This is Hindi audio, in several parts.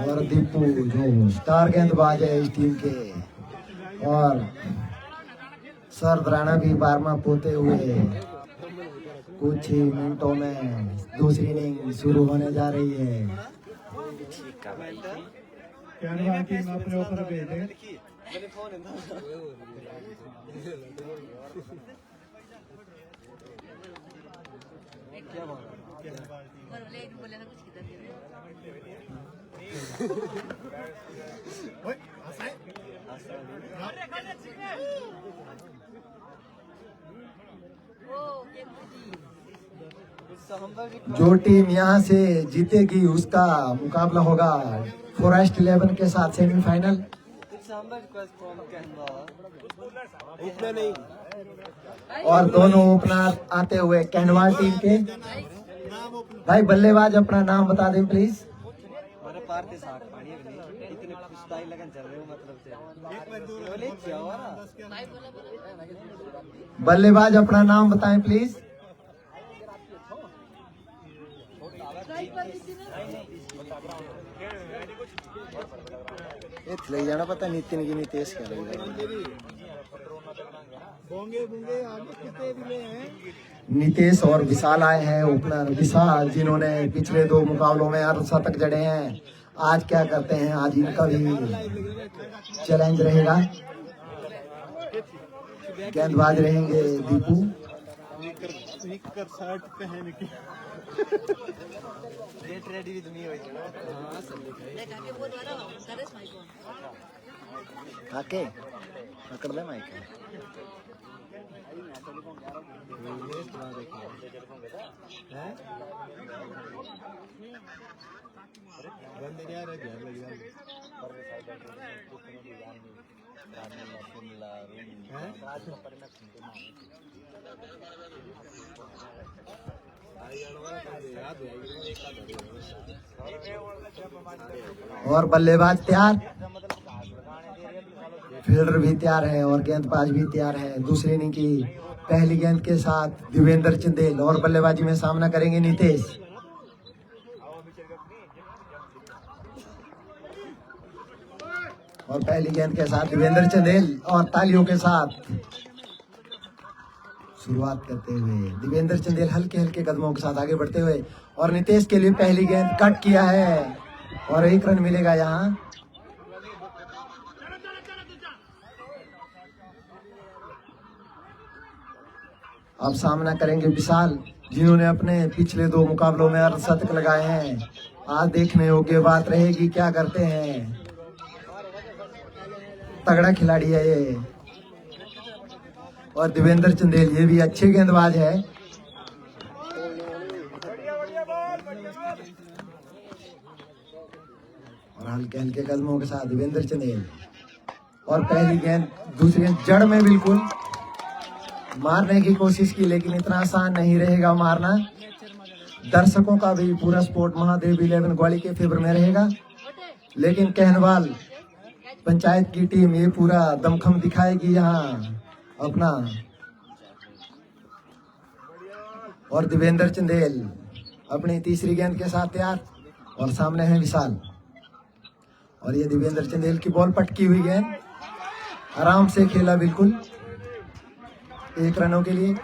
और दीपू जो स्टार गेंदबाज है इस टीम के, और शरद राणा भी 12वां पोते हुए कुछ ही मिनटों में दूसरी इनिंग शुरू होने जा रही है। अपने ऊपर भेजे जो टीम यहाँ से जीतेगी उसका मुकाबला होगा फॉरेस्ट 11 के साथ सेमीफाइनल। और दोनों ओपनर आते हुए कहनवाल टीम के। भाई बल्लेबाज अपना नाम बता दें प्लीज। बल्लेबाज अपना नाम बताएं प्लीज। ले जाना पता नितिन की नितेश क्या नितेश और विशाल आए हैं ओपनर। विशाल जिन्होंने पिछले 2 मुकाबलों में अर्धशतक जड़े हैं, आज क्या करते हैं, आज इनका भी चैलेंज रहेगा। गेंदबाज रहेंगे दीपू। काके पकड़ ले माइक और बल्लेबाज तैयार, फील्डर भी तैयार है और गेंदबाज भी तैयार है। दूसरी इनिंग की पहली गेंद के साथ देवेंद्र चंदेल और बल्लेबाजी में सामना करेंगे नितेश। और पहली गेंद के साथ देवेंद्र चंदेल और तालियों के साथ शुरुआत करते हुए देवेंद्र चंदेल हल्के हल्के कदमों के साथ आगे बढ़ते हुए, और नितेश के लिए पहली गेंद कट किया है और 1 रन मिलेगा यहाँ। अब सामना करेंगे विशाल, जिन्होंने अपने पिछले 2 मुकाबलों में अर्धशतक लगाए हैं। आज देखने योग्य बात रहेगी क्या करते हैं। तगड़ा खिलाड़ी है ये। और देवेंद्र चंदेल ये भी अच्छे गेंदबाज है। और हल्के हल्के कदमों के साथ देवेंद्र चंदेल, और पहली गेंद दूसरी गेंद जड़ में बिल्कुल मारने की कोशिश की, लेकिन इतना आसान नहीं रहेगा मारना। दर्शकों का भी पूरा स्पोर्ट महादेव 11 ग्वाली के फेवर में रहेगा, लेकिन कहनवाल पंचायत की टीम ये पूरा दमखम दिखाएगी यहाँ अपना। और देवेंद्र चंदेल अपनी तीसरी गेंद के साथ तैयार, और सामने है विशाल। और ये देवेंद्र चंदेल की बॉल पटकी हुई गेंद, आराम से खेला बिल्कुल 1 रनों के लिए।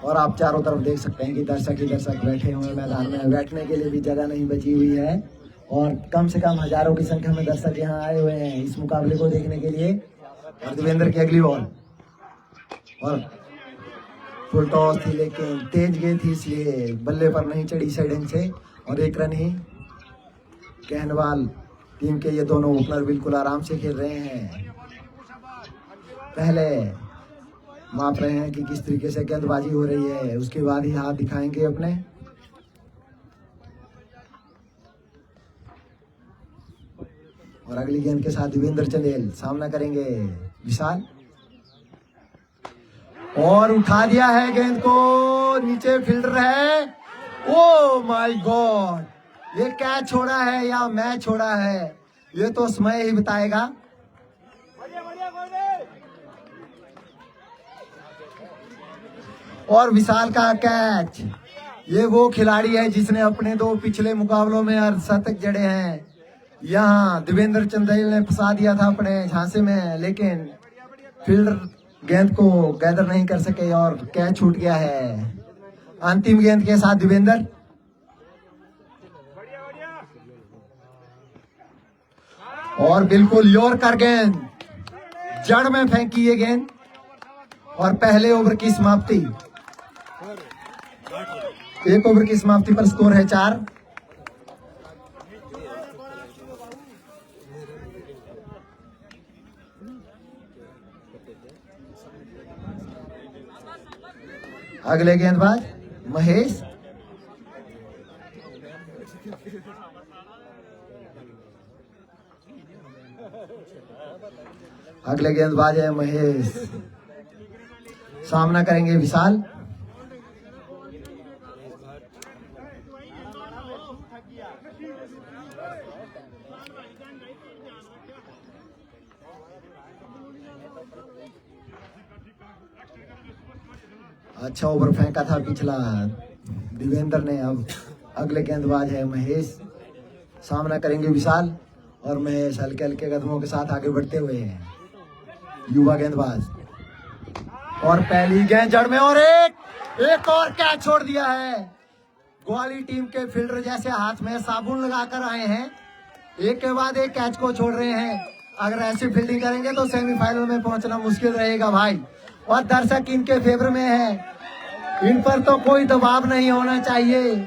और आप चारों तरफ देख सकते हैं कि दर्शक ही दर्शक बैठे हुए मैदान में। बैठने के लिए भी जगह नहीं बची हुई है, और कम से कम हजारों की संख्या में दर्शक यहाँ आए हुए हैं इस मुकाबले को देखने के लिए। और देवेंद्र की अगली बॉल, और फुल टॉस थी लेकिन तेज गेंद थी, इसलिए बल्ले पर नहीं चढ़ी साइड से, और 1 रन ही। कहनवाल टीम के ये दोनों ओपनर बिल्कुल आराम से खेल रहे हैं। पहले माप रहे हैं कि किस तरीके से गेंदबाजी हो रही है, उसके बाद ही हाथ दिखाएंगे अपने। और अगली गेंद के साथ देवेंद्र चंदेल सामना करेंगे विशाल, और उठा दिया है गेंद को, नीचे फील्डर है। ओ माय गॉड, ये कैच छोड़ा है या मैच छोड़ा है, ये तो समय ही बताएगा। और विशाल का कैच, ये वो खिलाड़ी है जिसने अपने 2 पिछले मुकाबलों में अर्धशतक जड़े हैं। यहाँ देवेंद्र चंदेल ने फंसा दिया था अपने झांसे में, लेकिन फील्डर गेंद को गैदर नहीं कर सके और कैच छूट गया है। अंतिम गेंद के साथ देवेंद्र, और बिल्कुल यॉर्कर गेंद, जड़ में फेंकी ये गेंद, और पहले ओवर की समाप्ति। 1 ओवर की समाप्ति पर स्कोर है 4। अगले गेंदबाज महेश, अगले गेंदबाज है महेश, सामना करेंगे विशाल। अच्छा ओवर फेंका था पिछला देवेंद्र ने। अब अगले गेंदबाज है महेश, सामना करेंगे विशाल, और महेश हल्के हल्के कदमों के साथ आगे बढ़ते हुए हैं, युवा गेंदबाज, और पहली गेंद जड़ में, और एक और कैच छोड़ दिया है। ग्वाली टीम के फील्डर जैसे हाथ में साबुन लगाकर आए हैं, एक के बाद एक कैच को छोड़ रहे हैं। अगर ऐसी फील्डिंग करेंगे तो सेमीफाइनल में पहुंचना मुश्किल रहेगा भाई। और दर्शक इनके फेवर में है, इन पर तो कोई दबाव नहीं होना चाहिए।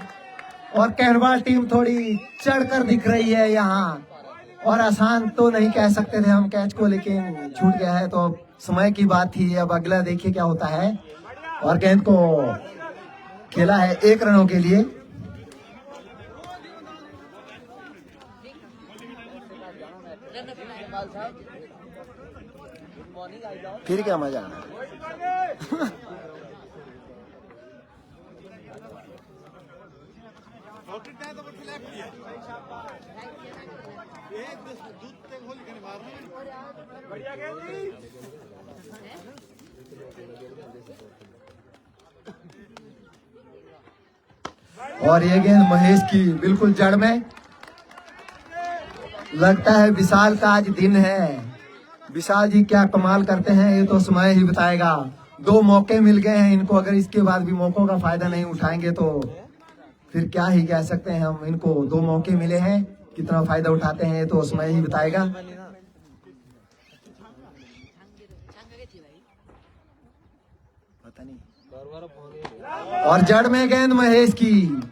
और कहरवाल टीम थोड़ी चढ़कर दिख रही है यहाँ, और आसान तो नहीं कह सकते थे हम कैच को, लेकिन छूट गया है तो समय की बात थी। अब अगला देखिए क्या होता है। और गेंद को खेला है 1 रनों के लिए। फिर क्या मजा और ये गेंद महेश की बिल्कुल जड़ में। लगता है विशाल का आज दिन है। विशाल जी क्या कमाल करते हैं ये तो समय ही बताएगा। 2 मौके मिल गए हैं इनको, अगर इसके बाद भी मौकों का फायदा नहीं उठाएंगे तो फिर क्या ही कह सकते हैं हम। इनको 2 मौके मिले हैं, कितना फायदा उठाते हैं ये तो समय ही बताएगा। पता नहीं। और जड़ में गेंद महेश की,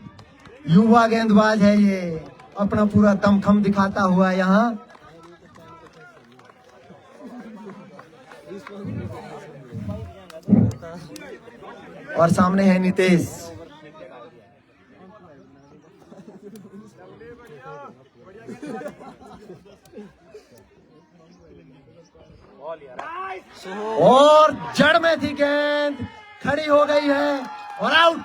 युवा गेंदबाज है ये, अपना पूरा दमखम दिखाता हुआ यहाँ। और सामने है नितेश। और जड़ में थी गेंद, खड़ी हो गई है और आउट।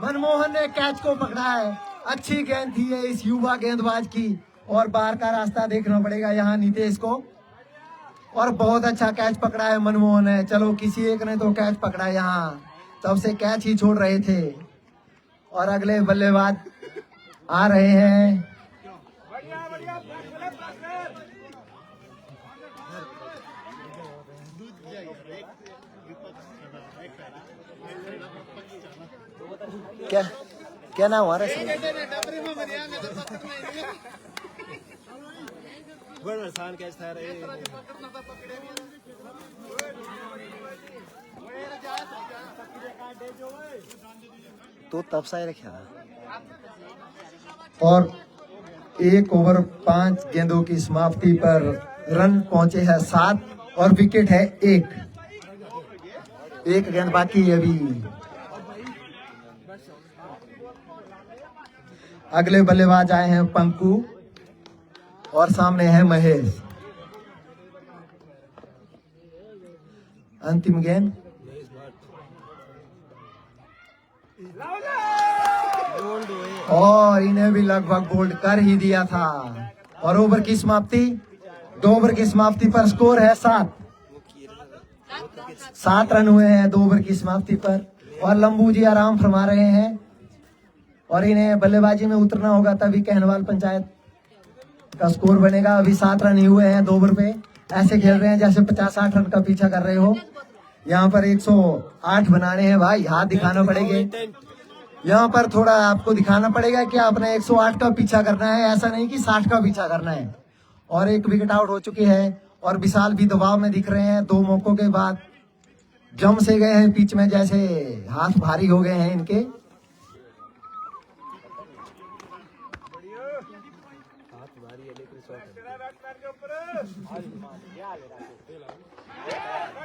मनमोहन ने कैच को पकड़ा है। अच्छी गेंद थी ये इस युवा गेंदबाज की, और बाहर का रास्ता देखना पड़ेगा यहाँ नितेश को। और बहुत अच्छा कैच पकड़ा है मनमोहन ने। चलो किसी एक ने तो कैच पकड़ा यहाँ, तब से कैच ही छोड़ रहे थे। और अगले बल्लेबाज आ रहे हैं। क्या क्या नाम आ रहा है? तो तब से रखा। और 1 ओवर 5 गेंदों की समाप्ति पर रन पहुंचे हैं 7 और विकेट है 1 गेंद बाकी है अभी। अगले बल्लेबाज आए हैं पंकु। और सामने है महेश। अंतिम गेंद और इन्हें भी लगभग बोल्ड कर ही दिया था। और ओवर की समाप्ति, 2 ओवर की समाप्ति पर स्कोर है 7 रन हुए हैं 2 ओवर की समाप्ति पर। और लंबू जी आराम फरमा रहे हैं और इन्हें बल्लेबाजी में उतरना होगा, तभी कहनवाल पंचायत का स्कोर बनेगा। अभी 7 रन ही हुए हैं 2 ओवर पे। ऐसे खेल रहे हैं जैसे 50-60 रन का पीछा कर रहे हो। यहाँ पर 108 बनाने हैं भाई, हाथ दिखाना पड़ेंगे। यहाँ पर थोड़ा आपको दिखाना पड़ेगा कि आपने 108 का पीछा करना है, ऐसा नहीं कि 60 का पीछा करना है। और एक विकेट आउट हो चुकी है और विशाल भी दबाव में दिख रहे हैं। 2 मौकों के बाद जम से गए हैं पिच में, जैसे हाथ भारी हो गए हैं इनके।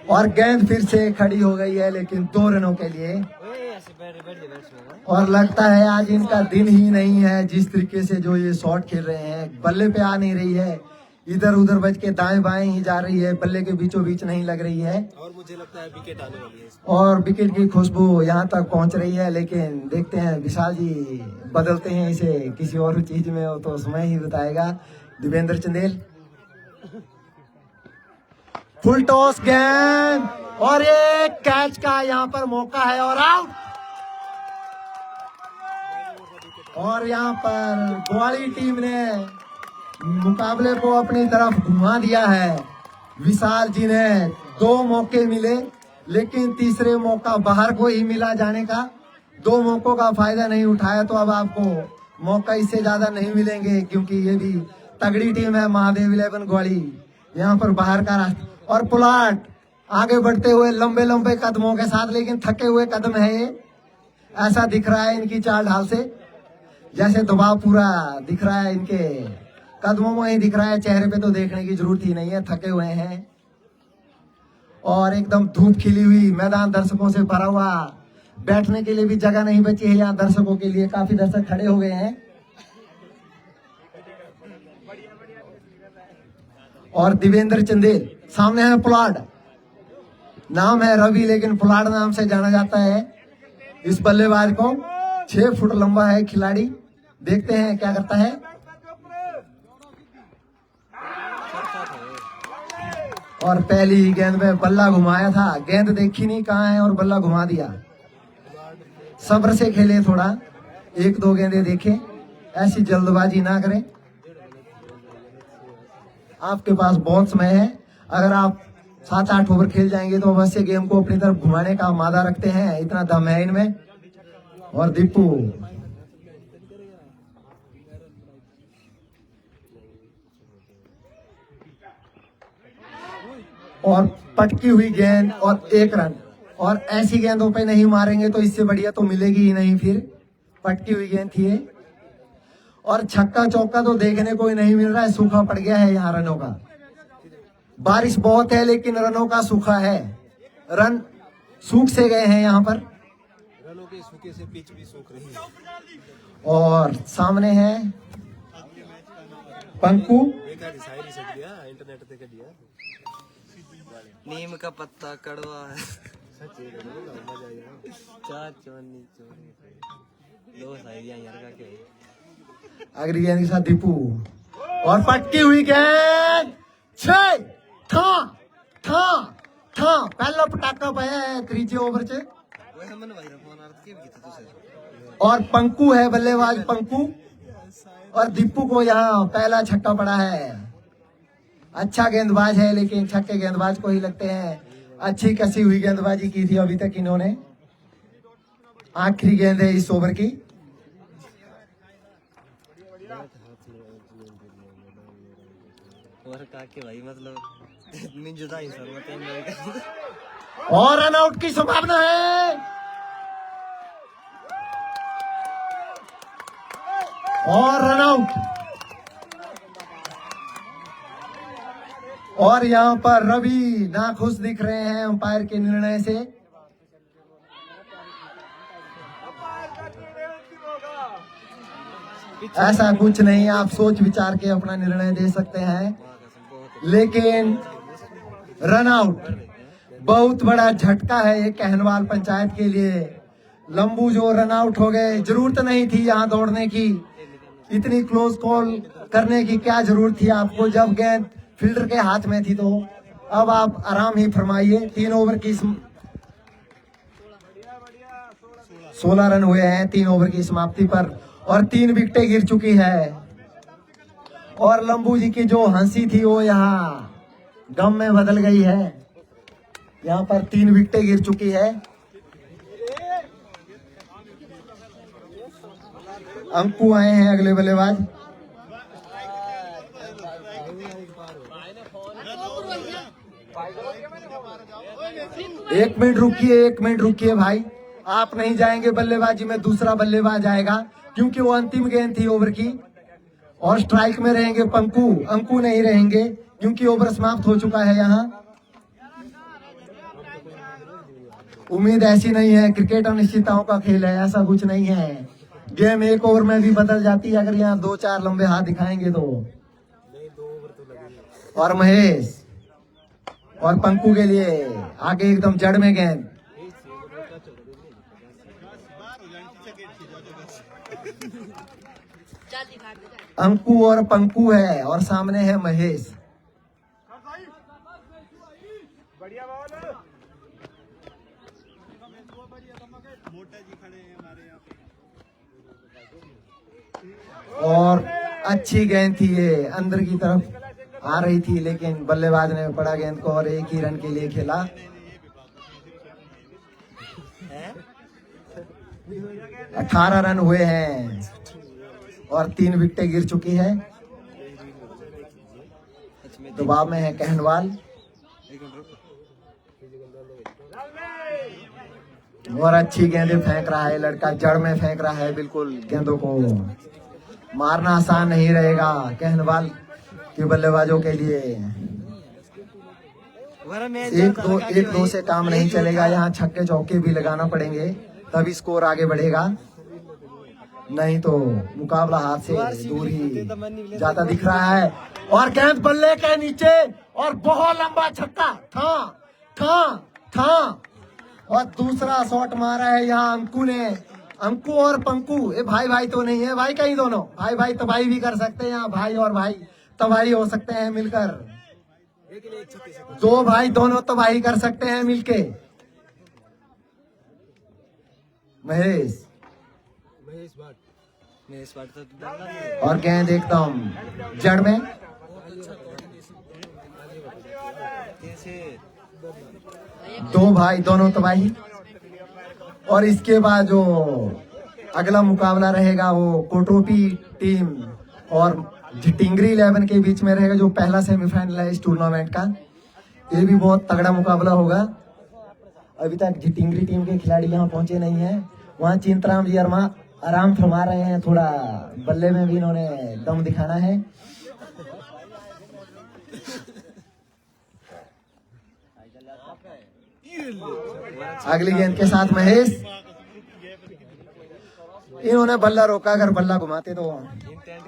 और गेंद फिर से खड़ी हो गई है, लेकिन 2 रनों के लिए। और लगता है आज इनका दिन ही नहीं है, जिस तरीके से जो ये शॉट खेल रहे हैं। बल्ले पे आ नहीं रही है, इधर उधर बज के दाएं बाएं ही जा रही है, बल्ले के बीचों बीच नहीं लग रही है। और मुझे लगता है विकेट आने वाली है और विकेट की खुशबू यहाँ तक पहुँच रही है। लेकिन देखते हैं विशाल जी बदलते हैं इसे किसी और चीज में, हो तो समय ही बताएगा। दिवेंद्र चंदेल फुल टॉस गेंद और एक कैच का यहाँ पर मौका है और आउट। और यहाँ पर ग्वाली टीम ने मुकाबले को अपनी तरफ घुमा दिया है। विशाल जी ने 2 मौके मिले, लेकिन तीसरे मौका बाहर को ही मिला जाने का। 2 मौकों का फायदा नहीं उठाया तो अब आपको मौका इससे ज्यादा नहीं मिलेंगे, क्योंकि ये भी तगड़ी टीम है महादेव 11 ग्वाली। यहाँ पर बाहर का रास्ता और पुलाट आगे बढ़ते हुए लंबे लंबे कदमों के साथ, लेकिन थके हुए कदम है ये, ऐसा दिख रहा है इनकी चाल ढाल से। जैसे दबाव पूरा दिख रहा है इनके कदमों में ही दिख रहा है, चेहरे पे तो देखने की जरूरत ही नहीं है, थके हुए हैं। और एकदम धूप खिली हुई, मैदान दर्शकों से भरा हुआ, बैठने के लिए भी जगह नहीं बची है यहाँ दर्शकों के लिए। काफी दर्शक खड़े हो गए हैं। और दिवेंद्र चंदेल सामने है पुलाड, नाम है रवि लेकिन पुलाड नाम से जाना जाता है इस बल्लेबाज को। 6 फुट लंबा है खिलाड़ी, देखते हैं क्या करता है। और पहली ही गेंद में बल्ला घुमाया था, गेंद देखी नहीं कहाँ है और बल्ला घुमा दिया। सब्र से खेले, थोड़ा 1-2 गेंदें देखें, ऐसी जल्दबाजी ना करें। आपके पास बहुत समय है, अगर आप 7-8 ओवर खेल जाएंगे तो अवश्य गेम को अपनी तरफ घुमाने का मादा रखते हैं, इतना दम है इनमें। और दीपू और पटकी हुई गेंद और 1 रन। और ऐसी गेंदों पे नहीं मारेंगे तो इससे बढ़िया तो मिलेगी ही नहीं। फिर पटकी हुई गेंद थी ये। और छक्का चौका तो देखने को ही नहीं मिल रहा है, सूखा पड़ गया है यहाँ रनों का। बारिश बहुत है लेकिन रनों का सूखा है, रन सूख से गए हैं यहाँ पर। रनों के सूखे से पिच भी सूख रही है। और सामने है पंकु, नीम का पत्ता कड़वा है, अगली गेंद के साथ दीपू और पटकी हुई गेंद 6 था पहला पटाका पाया है 3 ओवर च। और पंकु है बल्लेबाज, पंकु और दीपू को यहाँ पहला छक्का पड़ा है। अच्छा गेंदबाज है लेकिन छक्के गेंदबाज को ही लगते हैं। अच्छी कसी हुई गेंदबाजी की थी अभी तक इन्होंने। आखिरी गेंद है इस ओवर की। भाई मतलब और रन आउट की संभावना है। और रन आउट। और यहाँ पर रवि नाखुश दिख रहे हैं अंपायर के निर्णय से। ऐसा कुछ नहीं, आप सोच विचार के अपना निर्णय दे सकते हैं, लेकिन रन आउट बहुत बड़ा झटका है ये कहनवाल पंचायत के लिए। लंबू जो रन आउट हो गए, जरूरत नहीं थी यहाँ दौड़ने की, इतनी क्लोज कॉल करने की क्या जरूरत थी आपको जब गेंद फील्डर के हाथ में थी। तो अब आप आराम ही फरमाइए। 3 ओवर की 16 रन हुए हैं 3 ओवर की समाप्ति पर और 3 विकेटें गिर चुकी है। और लंबू जी की जो हंसी थी वो यहाँ गम में बदल गई है। यहाँ पर 3 विकेटें गिर चुकी है। अंकु आए हैं अगले बल्लेबाज। एक मिनट रुकिए भाई, आप नहीं जाएंगे बल्लेबाजी में, दूसरा बल्लेबाज आएगा क्योंकि वो अंतिम गेंद थी ओवर की। और स्ट्राइक में रहेंगे पंकु, अंकु नहीं रहेंगे क्योंकि ओवर समाप्त हो चुका है। यहाँ उम्मीद ऐसी नहीं है, क्रिकेट अनिश्चितताओं का खेल है, ऐसा कुछ नहीं है। गेम 1 ओवर में भी बदल जाती है अगर यहाँ 2-4 लंबे हाथ दिखाएंगे तो। और महेश और पंकु के लिए आगे एकदम जड़ में गेंद। अंकु और पंकु है और सामने है महेश। और अच्छी गेंद थी ये, अंदर की तरफ आ रही थी, लेकिन बल्लेबाज ने पड़ा गेंद को और 1 ही रन के लिए खेला। 18 रन हुए हैं और 3 विकेटें गिर चुकी है। दबाव में है कहनवाल और अच्छी गेंदें फेंक रहा है लड़का, जड़ में फेंक रहा है बिल्कुल गेंदों को। मारना आसान नहीं रहेगा कहनवाल के बल्लेबाजों के लिए। 1-2 से काम नहीं चलेगा, यहाँ छक्के चौके भी लगाना पड़ेंगे तभी स्कोर आगे बढ़ेगा, नहीं तो मुकाबला हाथ से दूर ही जाता दिख रहा है। और गेंद बल्ले के नीचे और बहुत लंबा छक्का था और दूसरा शॉट मारा है यहाँ अंकु ने। अंकु और पंकु ये भाई तो नहीं है, भाई कहीं दोनों भाई तबाही भी कर सकते हैं यहाँ, भाई और भाई तबाही हो सकते हैं मिलकर। 2 भाई दोनों तबाही कर सकते हैं मिलके। महेश और गेंद एकदम जड़ में। 2 भाई दोनों तबाही। और इसके बाद जो अगला मुकाबला रहेगा वो कोटोपी टीम और झिटिंगरी 11 के बीच में रहेगा, जो पहला सेमीफाइनल है इस टूर्नामेंट का। ये भी बहुत तगड़ा मुकाबला होगा। अभी तक झिटिंगरी टीम के खिलाड़ी यहाँ पहुंचे नहीं है। वहाँ चिंतराम जी आराम फरमा रहे हैं, थोड़ा बल्ले में भी इन्होंने दम दिखाना है। अगली गेंद के साथ महेश, इन्होंने बल्ला रोका, अगर बल्ला घुमाते तो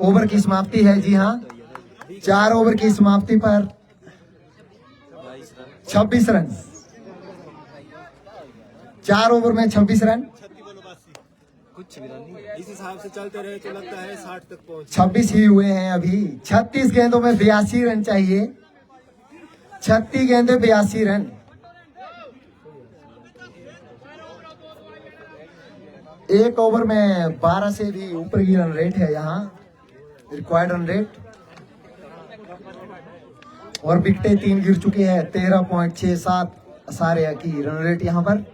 ओवर की समाप्ति है। जी हाँ, 4 ओवर की समाप्ति पर 26 रन, 4 ओवर में 26 रन। कुछ इस हिसाब से चलते रहे तो लगता है 60 तक पहुंच। 26 ही हुए हैं अभी। 36 गेंदों में 82 रन चाहिए, 36 गेंदे 82 रन। एक ओवर में 12 से भी ऊपर की रन रेट है यहाँ, रिक्वायर्ड रन रेट। और विकेटें 3 गिर चुकी है, 13.67 सारे की रन रेट यहाँ पर।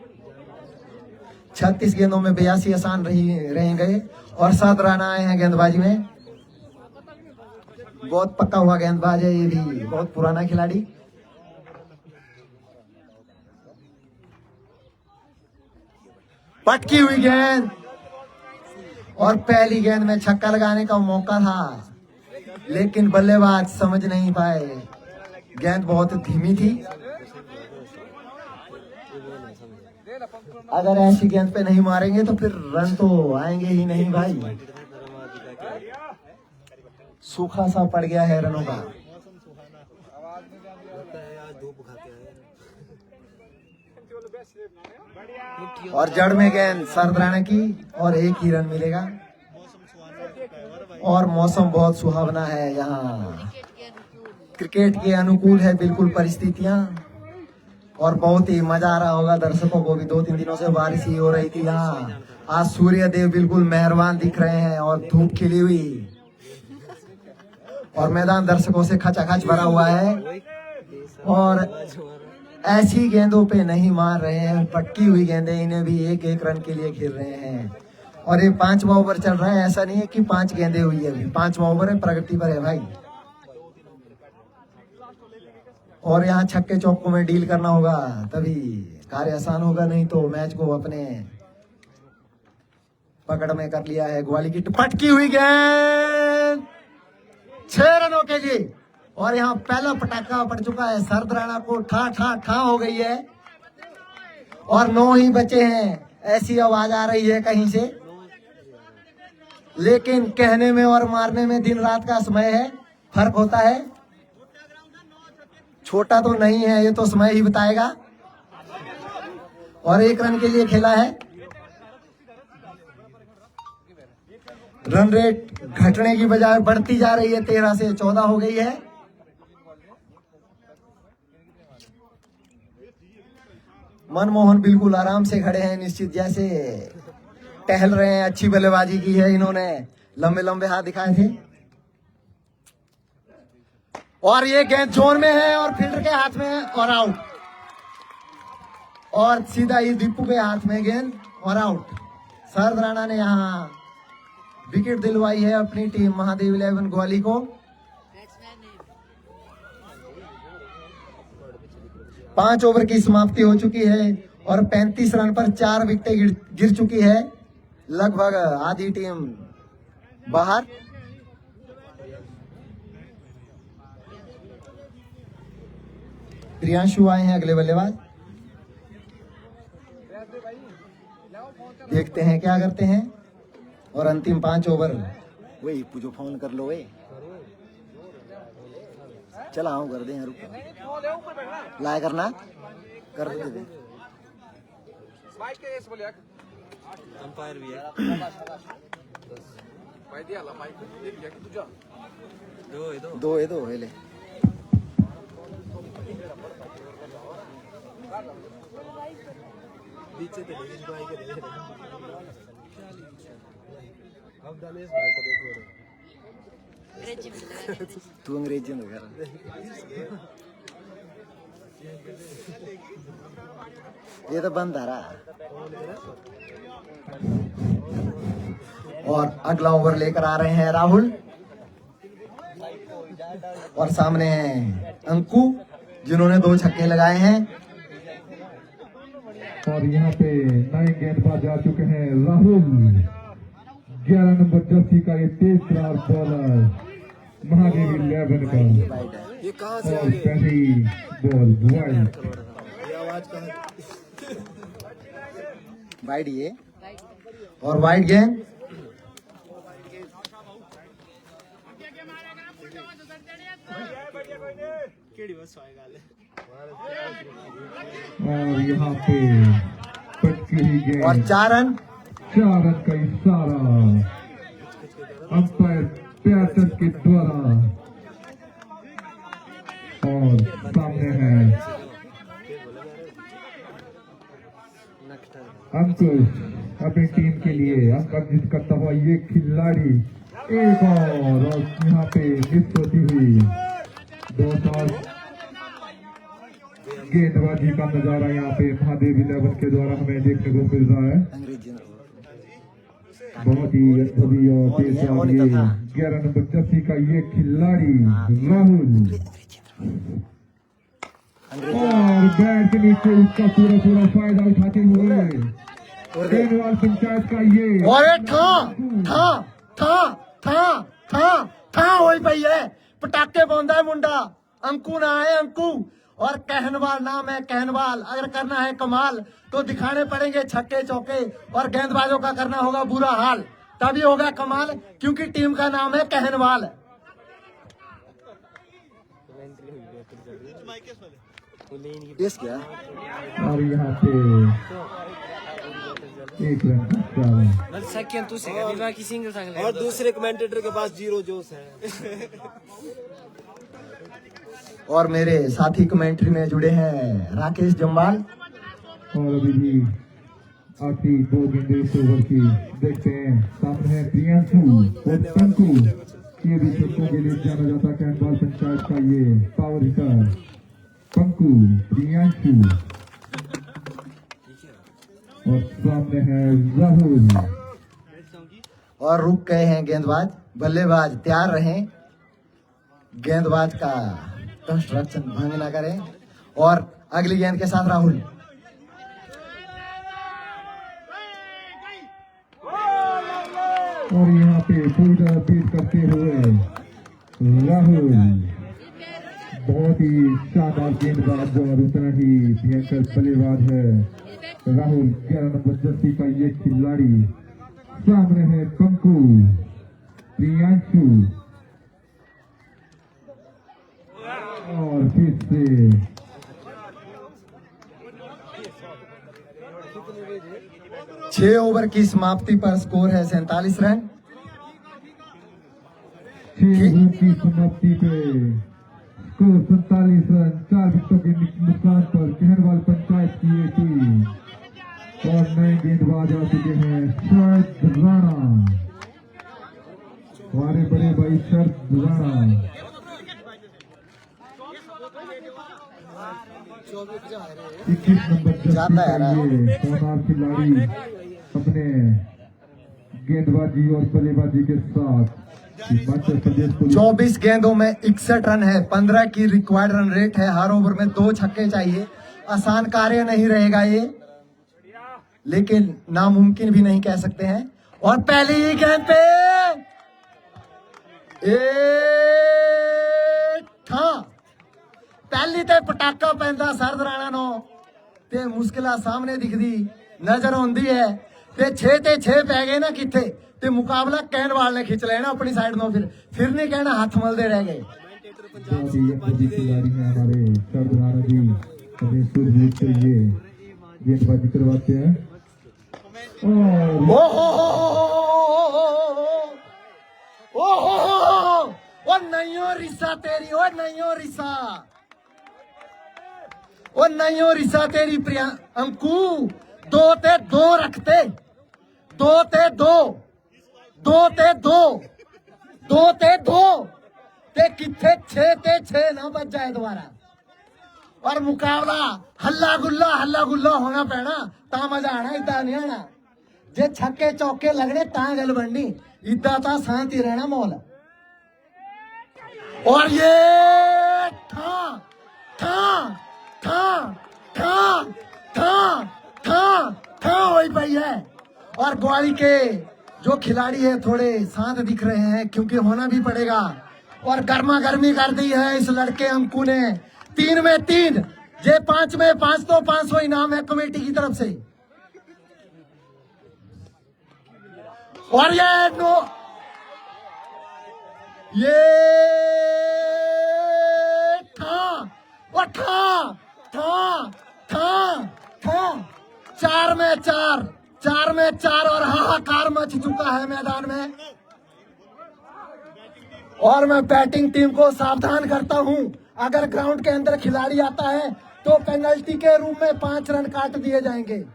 36 गेंदों में 82 आसान रह गए और 7 रन आए हैं गेंदबाजी में। बहुत पक्का हुआ गेंदबाज है ये भी, बहुत पुराना खिलाड़ी। पटकी हुई गेंद और पहली गेंद में छक्का लगाने का मौका था, लेकिन बल्लेबाज समझ नहीं पाए, गेंद बहुत धीमी थी। अगर ऐसी गेंद पे नहीं मारेंगे तो फिर रन तो आएंगे ही नहीं भाई। सूखा सा पड़ गया है रनों का। लगता है आज धूप खाते हैं। और जड़ में गेंद शरद राणा की और एक ही रन मिलेगा। और मौसम बहुत सुहावना है यहाँ, क्रिकेट के अनुकूल है बिल्कुल परिस्थितियां। और बहुत ही मजा आ रहा होगा दर्शकों को भी। 2-3 दिनों से बारिश ही हो रही थी यहाँ। आज सूर्य देव बिल्कुल मेहरबान दिख रहे हैं और धूप खिली हुई, और मैदान दर्शकों से खचाखच भरा हुआ है। और ऐसी गेंदों पे नहीं मार रहे हैं, पटकी हुई गेंदें, इन्हें भी एक एक रन के लिए खेल रहे हैं। और ये 5वां ओवर चल रहा है, ऐसा नहीं है कि 5 गेंदें हुई है, अभी 5वां ओवर है, प्रगति पर है भाई। और यहाँ छक्के चौकों में डील करना होगा, तभी कार्य आसान होगा, नहीं तो मैच को अपने पकड़ में कर लिया है ग्वाली की। पटकी हुई गेंद 6 रनों के लिए। और यहाँ पहला पटाखा पड़ चुका है, शरद राणा को ठा ठा ठा हो गई है। और 9 ही बचे हैं, ऐसी आवाज आ रही है कहीं से। लेकिन कहने में और मारने में दिन रात का समय है, फर्क होता है। छोटा तो नहीं है, ये तो समय ही बताएगा। और 1 रन के लिए खेला है। रन रेट घटने की बजाय बढ़ती जा रही है, 13 से 14 हो गई है। मनमोहन बिल्कुल आराम से खड़े हैं, निश्चित जैसे टहल रहे हैं। अच्छी बल्लेबाजी की है इन्होंने, लंबे लंबे हाथ दिखाए थे। और ये गेंद जोन में है और फील्डर के हाथ में है और आउट। और सीधा ही दीपू के हाथ में गेंद और आउट। शरद राणा ने यहाँ विकेट दिलवाई है अपनी टीम महादेव 11 ग्वाली को। 5 ओवर की समाप्ति हो चुकी है और 35 रन पर 4 विकेटें गिर चुकी है। लगभग आधी टीम बाहर। प्रियांशु आए हैं अगले बल्लेबाज, देखते हैं क्या करते हैं। और अंतिम 5 ओवर। वही पूछो, फोन कर लो वे, चला आओ कर दे, रुक लाया करना कर दे। अंपायर भी है। दो ले। नीचे तो लेकिन भाई के लिए अब दानेश भाई को देखो रे। तू अंग्रेजी में कर। ये तो बंद आ रहा। और अगला ओवर लेकर आ रहे हैं राहुल, और सामने हैं अंकु जिन्होंने 2 छक्के लगाए हैं। और यहाँ पे नए गेंदबाज आ चुके हैं राहुल, 11 नंबर जर्सी का ये तेज तरार बॉलर महादेव 11 का। ये कहाँ से आ और गए? पहली बॉल वाइड। ये आवाज कहाँ? वाइड ये, और वाइड गेंद। और यहाँ पे पटकी हुई गेंद और 4 रन। 4 रन का इशारा अंपायर प्याटर के द्वारा। और सामने है अंकुश अपनी टीम के लिए अंक अर्जित करता हुआ ये खिलाड़ी। एक और यहाँ पे मिस होती हुई 2 शॉट। गेंदबाजी का नजारा यहाँ पे महादेव 11 के द्वारा हमें देखने को मिल रहा है। अंग्रेजी में बहुत ही अद्भुत और तेज शॉट ये 11 नंबर जर्सी का ये खिलाड़ी राहुल। और बैट के नीचे उसका पूरा फायदा उठाते हुए गेंदवाल पंचायत का ये। और था होई पई है, पटाके पाउंदा है मुंडा। अंकु ना है अंकु, और कहनवाल नाम है कहनवाल। अगर करना है कमाल तो दिखाने पड़ेंगे छक्के चौके, और गेंदबाजों का करना होगा बुरा हाल। तभी होगा कमाल, क्योंकि टीम का नाम है कहनवाल। यस क्या और यहाँ पे एक रन का चार। बस सेकंड तू से बाकी सिंगल सांग और दूसरे कमेंटेटर के पास जीरो जोश है। और मेरे साथी कमेंट्री में जुड़े हैं राकेश जम्वाल। और अभी भी आखिरी 2 गेंदें इस ओवर की देखते हैं। सामने है प्रियांशु और पंकु, ये भी छक्कों के लिए जाना जाता है कैंडवाल पंचायत का ये पावर हिटर। पंकु, प्रियांशु और सामने है राहुल। और रुक गए हैं गेंदबाज, बल्लेबाज तैयार रहें, गेंदबाज का कंस्ट्रक्शन भंग ना करें। और अगली गेंद के साथ राहुल। और यहाँ पे पूरी तरह पीट करते हुए राहुल, बहुत ही शानदार गेंदबाज और उतना ही भयंकर बल्लेबाज है राहुल। 11 नंबर जर्सी का ये खिलाड़ी। सामने है पंकु, प्रियांशु और फिर से 6 ओवर की समाप्ति पर स्कोर है 47 रन। 6 ओवर की समाप्ति पे स्कोर 47 रन। 4 विकेटों के नुकसान पर कहरवाल पंचायत की ये टीम। और नए गेंदबाज आ चुके हैं शरद राणा, हमारे बड़े भाई शरद राणा। 21 नंबर जाता है ना। ये शानदार खिलाड़ी अपने गेंदबाजी और बल्लेबाजी के साथ हिमाचल प्रदेश पुलिस 24 गेंदों में 61 रन है। 15 की रिक्वायर्ड रन रेट है। हर ओवर में 2 छक्के चाहिए। आसान कार्य नहीं रहेगा ये, लेकिन नामुमकिन भी नहीं कह सकते हैं। और पहली ही गेंद पे पहली ते पटाका पैंदा सरद राणा नो ते मुश्किल सामने दिखदी नजर आउंदी है। ते 6 ते 6 पै गए ना किथे, ते मुकाबला कहनवाल ने खिंच लेना अपनी साइड नो। फिर नहीं कहना हाथ मलदे रह गए। बहुत ही अच्छी खिलाड़ी हैं हमारे शरद राणा जी। अपने सूरजीत से ये गेंदबाजी करवाते हैं। ओ नहीं रिसा तेरी, ओ नहीं रिसा, ओ नहीं रिसा तेरी प्रिया अंकु। 2 ते 2 रखते, 2 ते 2, 2 ते 2, 2 ते 2 ते किथे 6 ते 6 ना बच जाए दोबारा। और मुकाबला हल्ला गुल्ला होना पैना, ता मजा आना, इदा नहीं आना। जे छक्के चौके लगने ता गल बननी, इदा ता शांति रहना मोल। और ये था वही पाई है। और ग्वाली के जो खिलाड़ी है थोड़े शांत दिख रहे हैं, क्योंकि होना भी पड़ेगा। और गर्मा गर्मी कर दी है इस लड़के अंकु ने। 3 में 3, जे 5 में 5, तो 500 इनाम है कमेटी की तरफ से। और ये था 4 में 4 और हाहाकार मच चुका है मैदान में। और मैं बैटिंग टीम को सावधान करता हूं, अगर ग्राउंड के अंदर खिलाड़ी आता है तो पेनल्टी के रूप में 5 रन काट दिए जाएंगे।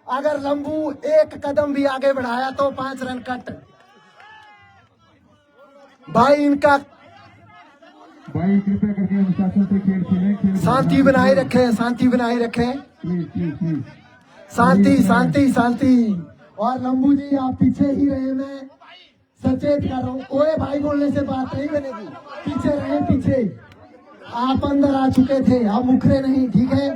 अगर लंबू 1 कदम भी आगे बढ़ाया तो 5 रन कट। भाई इनका भाई कृपया करके अनुशासन से खेल खेलें। शांति बनाए रखें, शांति बनाए रखें, प्लीज। शांति। और लंबू जी आप पीछे ही रहे, मैं सचेत कर रहा हूँ। ओए भाई बोलने से बात नहीं बनेगी, पीछे रहे, पीछे। आप अंदर आ चुके थे, आप मुखरे नहीं, ठीक है।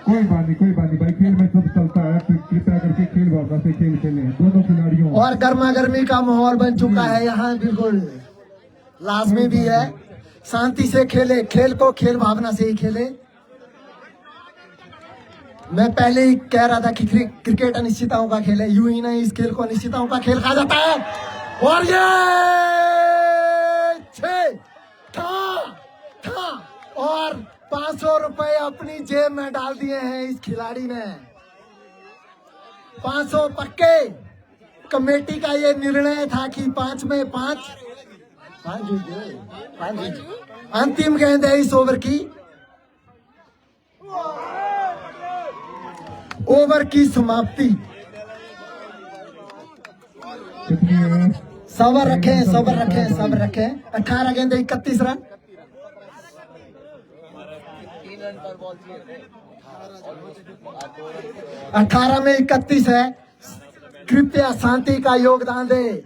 कोई बात नहीं भाई, खेल में सब चलता है। कृपया करके खेल भावना से खेल खेलें दोनों खिलाड़ियों। और गर्मा गर्मी का माहौल बन चुका है यहाँ, बिल्कुल लाजमी भी है। शांति से खेले, खेल को खेल भावना से ही खेले। मैं पहले ही कह रहा था कि क्रिकेट अनिश्चितताओं का खेल है, यूं ही नहीं इस खेल को अनिश्चितताओं का खेल कहा जाता है। और ये 6 था और 500 रुपए अपनी जेब में डाल दिए हैं इस खिलाड़ी ने। 500 पक्के। कमेटी का ये निर्णय था कि 5 में 5 अंतिम गेंद है इस ओवर की। ओवर की समाप्ति। सबर रखें। 18 गेंद 31 रन। 18 में 31 है। कृपया शांति का योगदान दे,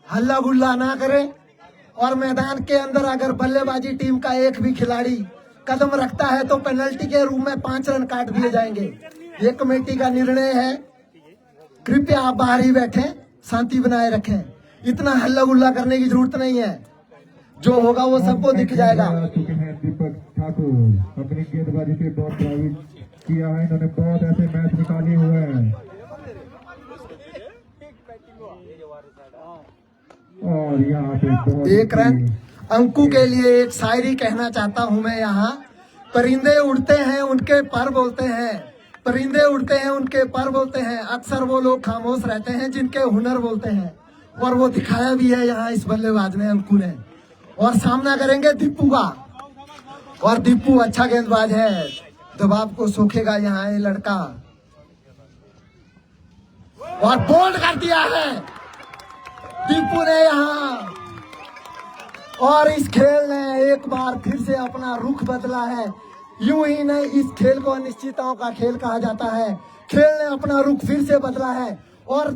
हल्ला गुल्ला ना करें। और मैदान के अंदर अगर बल्लेबाजी टीम का एक भी खिलाड़ी कदम रखता है तो पेनल्टी के रूप में 5 रन काट दिए जाएंगे। ये कमेटी का निर्णय है। कृपया आप बाहर ही बैठें, शांति बनाए रखें। इतना हल्ला गुल्ला करने की जरूरत नहीं है, जो होगा वो सबको दिख जाएगा। दीपक ठाकुर अपनी गेंदबाजी से बहुत प्रभावित किया है, इन्होंने बहुत ऐसे मैच निकाले हुए हैं। और यहाँ पे 1 रन। अंकु के लिए एक शायरी कहना चाहता हूँ मैं यहाँ। परिंदे उड़ते हैं उनके पर बोलते हैं, परिंदे उड़ते हैं उनके पर बोलते हैं, अक्सर वो लोग खामोश रहते हैं जिनके हुनर बोलते हैं। और वो दिखाया भी है यहाँ इस बल्लेबाज ने, अंकु ने। और सामना करेंगे दीपू का। और दीपू अच्छा गेंदबाज है, दबाव को सोखेगा यहाँ ये लड़का। और बोल्ड कर दिया है दीपू ने यहाँ। और इस खेल ने एक बार फिर से अपना रुख बदला है। यूं ही नहीं, इस खेल को अनिश्चितताओं का खेल कहा जाता है। खेल ने अपना रुख फिर से बदला है और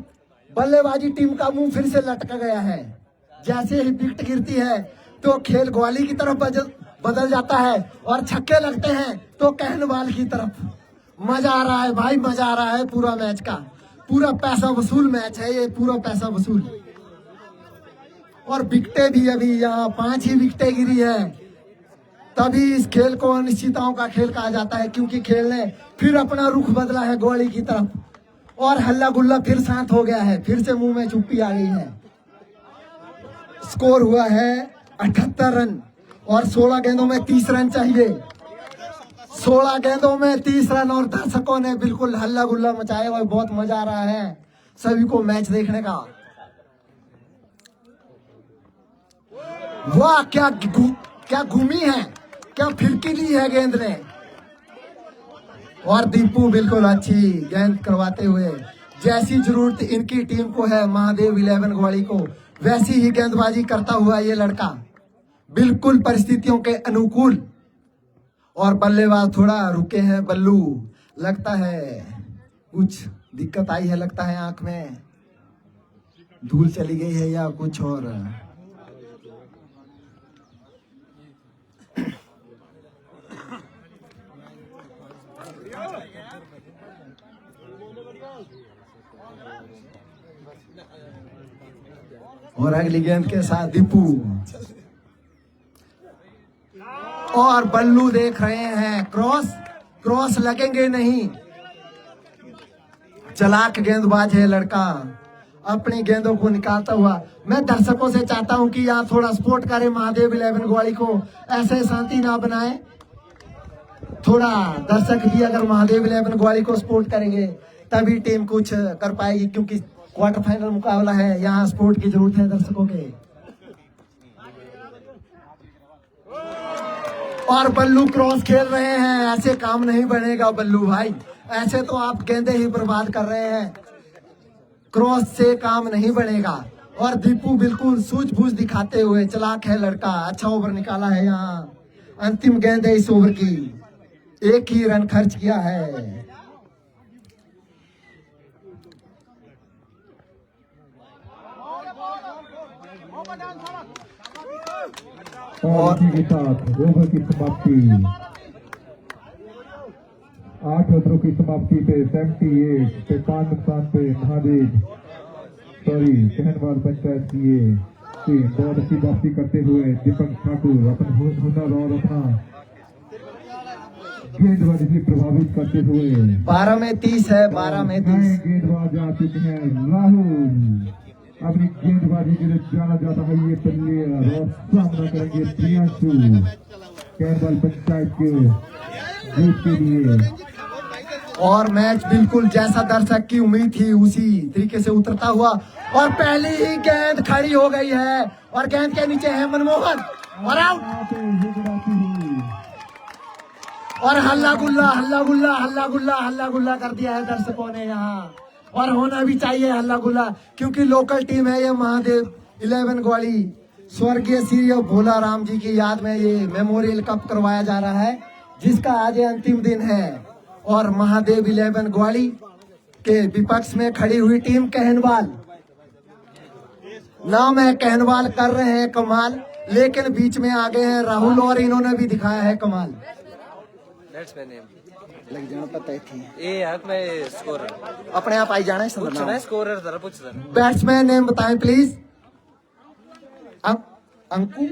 बल्लेबाजी टीम का मुंह फिर से लटक गया है। जैसे ही विकेट गिरती है तो खेल ग्वाली की तरफ बदल जाता है और छक्के लगते हैं तो कहनवाल की तरफ। मजा आ रहा है भाई, मजा आ रहा है पूरा मैच का। पूरा पैसा वसूल मैच है ये, पूरा पैसा वसूल। और विकेटें भी अभी यहाँ 5 ही विकेटें गिरी है। तभी इस खेल को अनिश्चितताओं का खेल कहा जाता है, क्योंकि खेल ने फिर अपना रुख बदला है ग्वाली की तरफ। और हल्ला गुल्ला फिर शांत हो गया है, फिर से मुंह में चुप्पी आ गई है। स्कोर हुआ है 78 रन और 16 गेंदों में 30 रन चाहिए। 16 गेंदों में 30 रन और दर्शकों ने बिल्कुल हल्ला गुल्ला मचाया और बहुत मजा आ रहा है सभी को मैच देखने का। वाह, क्या घूमी है, क्या फिरकी ली है गेंद ने। और दीपू बिल्कुल अच्छी गेंद करवाते हुए, जैसी जरूरत इनकी टीम को है महादेव 11 ग्वाड़ी को, वैसी ही गेंदबाजी करता हुआ ये लड़का बिल्कुल परिस्थितियों के अनुकूल। और बल्लेबाज थोड़ा रुके हैं बल्लू, लगता है कुछ दिक्कत आई है, लगता है आंख में धूल चली गई है या कुछ और। और अगली गेंद के साथ दीपू और बल्लू देख रहे हैं क्रॉस लगेंगे नहीं। चालाक गेंदबाज है लड़का, अपनी गेंदों को निकालता हुआ। मैं दर्शकों से चाहता हूं कि यहाँ थोड़ा सपोर्ट करें महादेव 11 ग्वाड़ी को, ऐसे शांति ना बनाए। थोड़ा दर्शक भी अगर महादेव 11 ग्वाड़ी को सपोर्ट करेंगे तभी टीम कुछ कर पाएगी, क्योंकि क्वार्टर फाइनल मुकाबला है, यहाँ सपोर्ट की जरूरत है दर्शकों के। और बल्लू क्रॉस खेल रहे हैं, ऐसे काम नहीं बनेगा बल्लू भाई, ऐसे तो आप गेंदे ही बर्बाद कर रहे हैं, क्रॉस से काम नहीं बनेगा। और दीपू बिल्कुल सूझबूझ दिखाते हुए, चालाक है लड़का, अच्छा ओवर निकाला है। यहाँ अंतिम गेंद है इस ओवर की, 1 ही रन खर्च किया है। और इसी के साथ ओवर की समाप्ति, 8 ओवरों की समाप्ति पे 78 पे 5 नुकसान पे महादेव कहनवाल पंचायत की ये टीम बहुत अच्छी वापसी करते हुए दीपक ठाकुर अपना हुनर और अपना गेंदबाजी से प्रभावित करते हुए 12 में 30 है, 12 में 30। गेंदबाज आ चुके हैं राहुल। अपनी गेंदबाजी के लिए जाना जाता है ये प्लेयर और सामना करेंगे प्रियांशु कैरबल पंचायत के जीत के लिए। और मैच बिल्कुल जैसा दर्शक की उम्मीद थी उसी तरीके से उतरता हुआ, और पहली ही गेंद खड़ी हो गई है और गेंद के नीचे है मनमोहन और आउट। और हल्ला गुल्ला हल्ला गुल्ला हल्ला गुल्ला हल्ला गुल्ला कर दिया है दर्शकों ने यहाँ, और होना भी चाहिए हल्ला गुल्ला, क्योंकि लोकल टीम है ये महादेव 11 ग्वाली। स्वर्गीय श्री भोला राम जी की याद में ये मेमोरियल कप करवाया जा रहा है, जिसका आज अंतिम दिन है। और महादेव 11 ग्वाली के विपक्ष में खड़ी हुई टीम कहनवाल, नाम है कहनवाल, कर रहे हैं कमाल, लेकिन बीच में आ गए हैं राहुल और इन्होंने भी दिखाया है कमाल। लग जाना पता है थी मैं स्कोरर अपने आप आई जाना है पूछना स्कोरर जरा पूछ सर। बैट्समैन नेम बताएं प्लीज। अंकु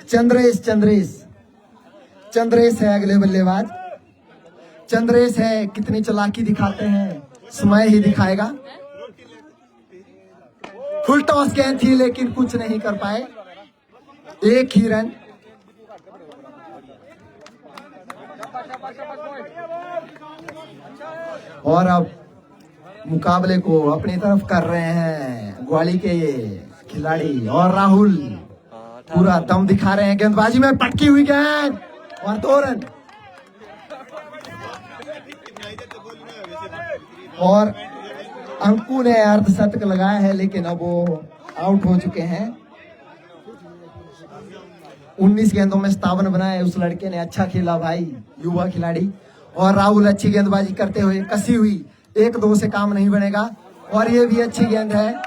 चंद्रेश, चंद्रेश है अगले बल्लेबाज। चंद्रेश है, कितनी चालाकी दिखाते हैं समय ही दिखाएगा। फुल टॉस गेंद थी लेकिन कुछ नहीं कर पाए, एक ही रन। और अब मुकाबले को अपनी तरफ कर रहे हैं ग्वाली के खिलाड़ी, और राहुल पूरा दम दिखा रहे हैं गेंदबाजी में, पटकी हुई गेंद और 2 रन। और अंकु ने अर्धशतक लगाया है लेकिन अब वो आउट हो चुके हैं। 19 गेंदों में 57 बनाए उस लड़के ने, अच्छा खेला भाई, युवा खिलाड़ी। और राहुल अच्छी गेंदबाजी करते हुए, कसी हुई, 1-2 से काम नहीं बनेगा, और ये भी अच्छी गेंद है।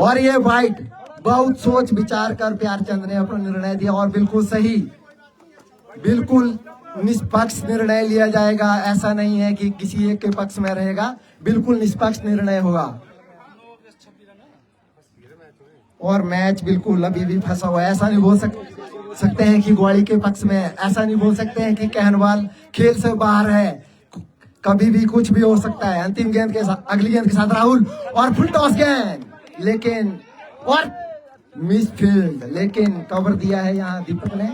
और ये वाइट, बहुत सोच विचार कर प्यारचंद ने अपना निर्णय दिया, और बिल्कुल सही, बिल्कुल निष्पक्ष निर्णय लिया जाएगा। ऐसा नहीं है कि किसी एक के पक्ष में रहेगा, बिल्कुल निष्पक्ष निर्णय होगा। और मैच बिल्कुल अभी भी फंसा हुआ है, ऐसा नहीं बोल सकते हैं कि ग्वाली के पक्ष में, ऐसा नहीं बोल सकते हैं कि कहनवाल खेल से बाहर है, कभी भी कुछ भी हो सकता है। अंतिम गेंद के साथ, अगली गेंद के साथ राहुल, और फुल टॉस गेंद, लेकिन और मिस फील्ड, लेकिन कवर दिया है यहाँ दीपक ने।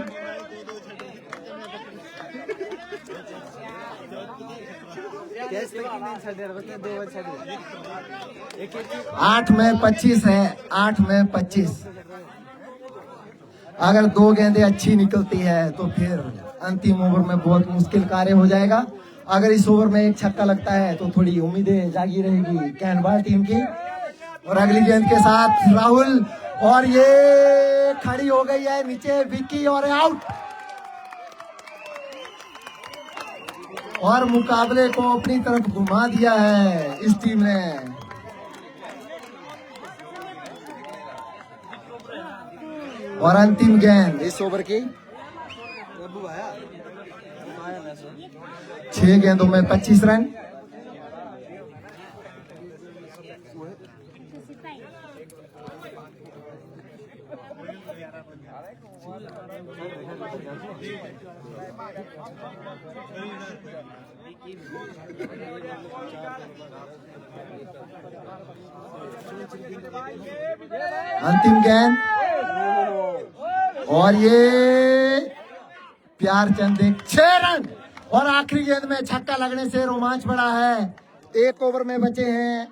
8 में 25 है, 8 में 25। अगर 2 गेंदें अच्छी निकलती है तो फिर अंतिम ओवर में बहुत मुश्किल कार्य हो जाएगा। अगर इस ओवर में एक छक्का लगता है तो थोड़ी उम्मीदें जागी रहेगी कहनवाल टीम की। और अगली गेंद के साथ राहुल, और ये खड़ी हो गई है नीचे विक्की, और आउट। और मुकाबले को अपनी तरफ घुमा दिया है इस टीम ने। और अंतिम गेंद इस ओवर की, 6 गेंदों में 25 रन। अंतिम गेंद, और ये प्यारचंद 6 रन। और आखिरी गेंद में छक्का लगने से रोमांच बढ़ा है। 1 ओवर में बचे हैं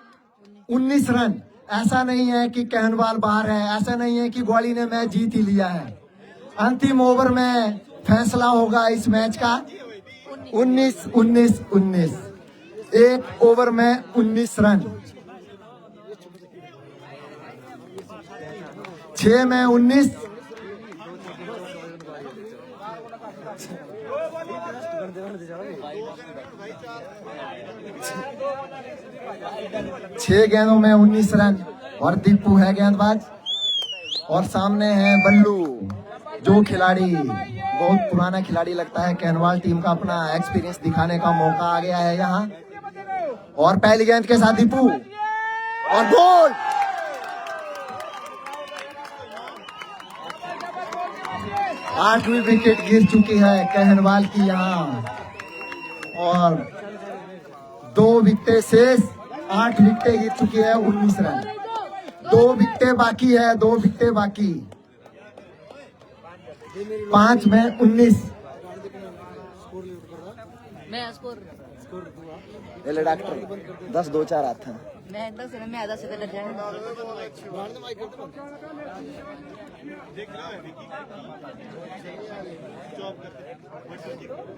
19 रन। ऐसा नहीं है कि कहनवाल बाहर है, ऐसा नहीं है कि ग्वाली ने मैच जीत ही लिया है। अंतिम ओवर में फैसला होगा इस मैच का। 19-19-19, 1 ओवर में 19 रन, 6 में 19। छह गेंदों में 19 रन। और दीपू है गेंदबाज, और सामने है बल्लू, जो खिलाड़ी बहुत पुराना खिलाड़ी लगता है। कहनवाल टीम का अपना एक्सपीरियंस दिखाने का मौका आ गया है यहाँ। और पहली गेंद के साथ दीपू, और गोल। 8वीं विकेट गिर चुकी है कहनवाल की यहाँ और 2 विकेटें शेष, 8 विकेटें गिर चुकी है, 19 रन। 2 विकेटें बाकी है, 2 विकेटें बाकी। 5 में 19। मैं स्कोर ले डॉक्टर 10 2 4 आता मैं 10 में आधा से पहले जाएंगे।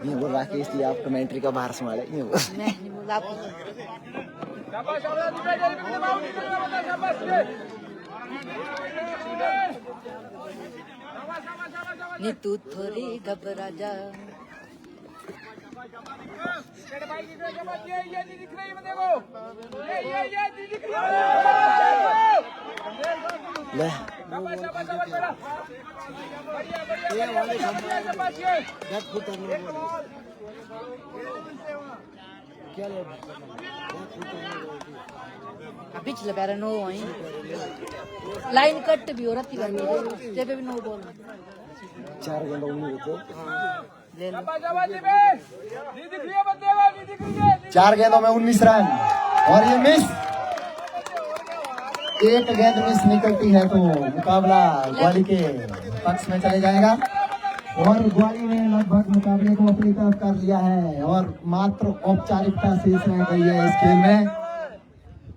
ये बोल रहा कि इसलिए आप कमेंट्री का बाहर संभाले ये बोल। मैं नहीं बोला आपको। नी तू थोड़ी घबरा जा। ले पिछले पैर नो आई लाइन कट भी हो रही है जब भी नो बॉल 4 गेंदों में रुको। ले लो 4 गेंदों में 19 रन और ये मिस। 1 गेंद मिस निकलती है तो मुकाबला ग्वाली के पक्ष में चले जाएगा और ग्वाली ने लगभग मुकाबले को अपनी तरफ कर लिया है और मात्र औपचारिकता शेष रह गई है इस खेल में।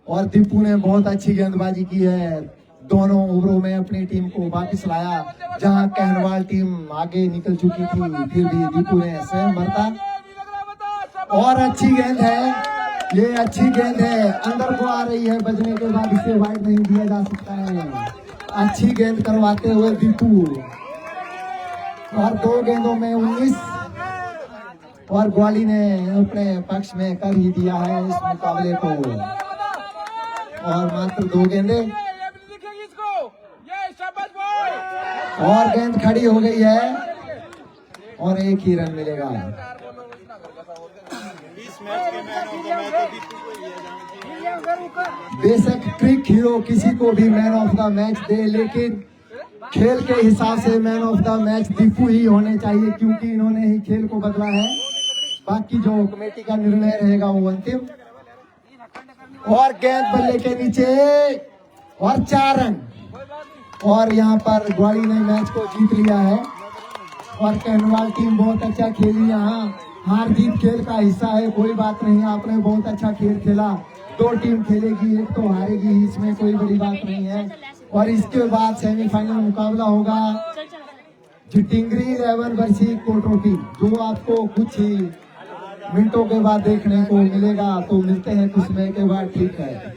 और दीपू ने बहुत अच्छी गेंदबाजी की है, दोनों ओवरों में अपनी टीम को वापस लाया। जहां कहनवाल टीम आगे निकल चुकी थी फिर भी दीपू ने स्वयं भरता और अच्छी गेंद है, ये अच्छी गेंद है, अंदर को आ रही है, बजने के बाद इसे वाइड नहीं दिया जा सकता है। अच्छी गेंद करवाते हुए दीपू और 2 गेंदों में 19 और ग्वाली ने अपने पक्ष में कर ही दिया है इस मुकाबले को और मात्र 2 गेंदे और गेंद खड़ी हो गई है और 1 ही रन मिलेगा। बेशक ट्रिक हीरो किसी को भी मैन ऑफ द मैच दे, लेकिन खेल के हिसाब से man of the match Deepu ही होने चाहिए क्योंकि इन्होंने ही खेल को बदला है। बाकी जो कमेटी का निर्णय रहेगा वो अंतिम। और गेंद बल्ले के नीचे और 4 रन और यहाँ पर ग्वाली ने मैच को जीत लिया है और कहनवाल टीम बहुत अच्छा खेली। यहाँ हार जीत खेल का हिस्सा है, कोई बात नहीं, आपने बहुत अच्छा खेल खेला। 2 टीम खेलेगी, एक तो हारेगी, इसमें कोई बड़ी बात नहीं है। और इसके बाद सेमीफाइनल मुकाबला होगा चिटिंगरी 11 वर्षीय को ट्रॉफी, जो आपको कुछ ही मिनटों के बाद देखने को मिलेगा। तो मिलते हैं कुछ समय के बाद, ठीक है।